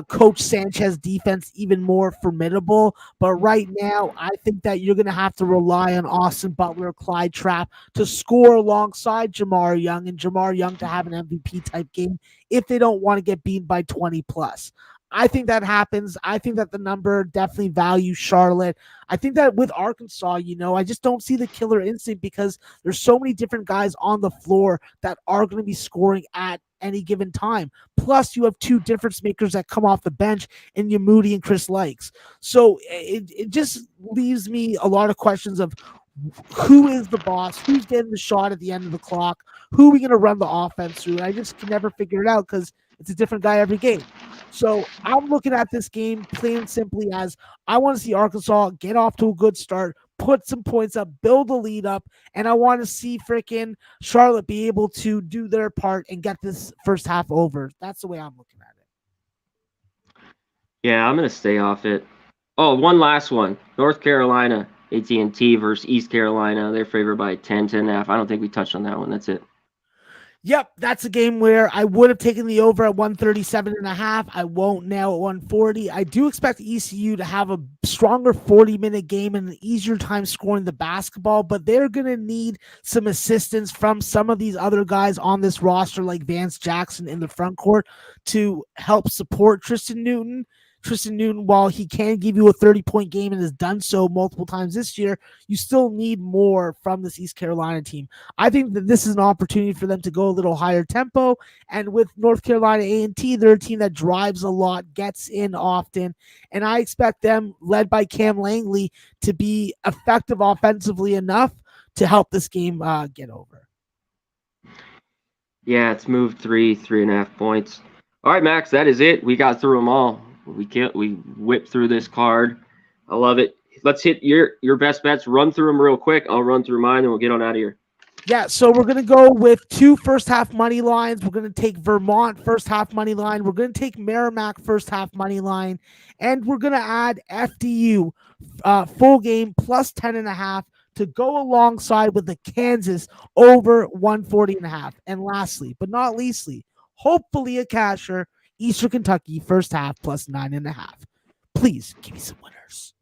Coach Sanchez defense even more formidable. But right now, I think that you're going to have to rely on Austin Butler, Clyde Trapp to score alongside Jamar Young, and Jamar Young to have an MVP-type game if they don't want to get beaten by 20+. I think that happens. I think that the number definitely values Charlotte. I think that with Arkansas, I just don't see the killer instinct because there's so many different guys on the floor that are going to be scoring at any given time. Plus, you have two difference makers that come off the bench in Moody and Chris Likes. So it just leaves me a lot of questions of who is the boss, who's getting the shot at the end of the clock, who are we going to run the offense through? And I just can never figure it out because it's a different guy every game. So I'm looking at this game plain and simply as I want to see Arkansas get off to a good start, put some points up, build a lead up, and I want to see freaking Charlotte be able to do their part and get this first half over. That's the way I'm looking at it. Yeah, I'm going to stay off it. Oh, one last one. North Carolina, AT&T versus East Carolina. They're favored by 10.5. I don't think we touched on that one. That's it. Yep, that's a game where I would have taken the over at 137.5. I won't now at 140. I do expect ECU to have a stronger 40-minute game and an easier time scoring the basketball, but they're going to need some assistance from some of these other guys on this roster like Vance Jackson in the front court to help support Tristan Newton. Tristan Newton, while he can give you a 30-point game and has done so multiple times this year, you still need more from this East Carolina team. I think that this is an opportunity for them to go a little higher tempo, and with North Carolina A&T, they're a team that drives a lot, gets in often, and I expect them, led by Cam Langley, to be effective offensively enough to help this game get over. Yeah, it's moved 3.5 points. All right, Max, that is it. We got through them all. We whipped through this card. I love it. Let's hit your best bets. Run through them real quick. I'll run through mine, and we'll get on out of here. Yeah, so we're going to go with 2 first half money lines. We're going to take Vermont first half money line. We're going to take Merrimack first half money line. And we're going to add FDU full game plus 10.5 to go alongside with the Kansas over 140.5. And lastly, but not leastly, hopefully a casher, Eastern Kentucky first half plus 9.5. Please give me some winners.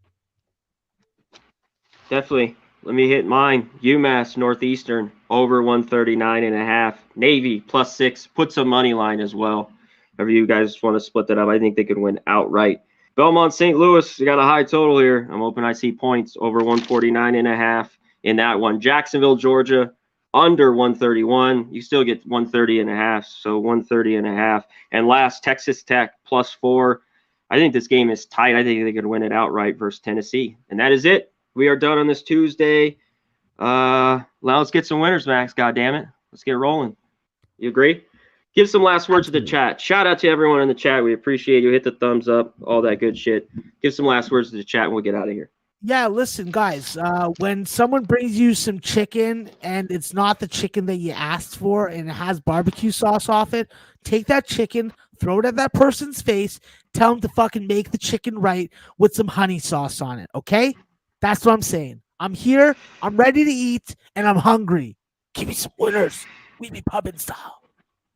Definitely. Let me hit mine. UMass Northeastern over 139.5. Navy plus 6. Put some money line as well. If you guys want to split that up, I think they could win outright. Belmont St. Louis, you got a high total here. I'm hoping I see points over 149.5 in that one. Jacksonville, Georgia, under 131. You still get 130.5, so 130.5. And last, Texas Tech plus 4. I think this game is tight. I think they could win it outright versus Tennessee. And that is it. We are done on this Tuesday. Let Now let's get some winners, Max. God damn it. Let's get rolling. You agree? Give some last words to the chat. Shout out to everyone in the chat. We appreciate you. Hit the thumbs up, all that good shit. Give some last words to the chat and we'll get out of here. Yeah, listen, guys, when someone brings you some chicken and it's not the chicken that you asked for and it has barbecue sauce off it, take that chicken, throw it at that person's face, tell them to fucking make the chicken right with some honey sauce on it, okay? That's what I'm saying. I'm here, I'm ready to eat, and I'm hungry. Give me some winners. We be pubbing style.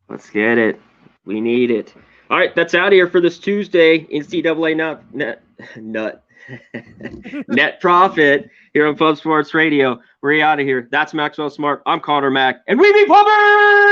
Let's get it. We need it. All right, that's out of here for this Tuesday. NCAA net profit here on Pub Sports Radio. We're out of here. That's Maxwell Smart. I'm Conor Mack, and we be pubbing!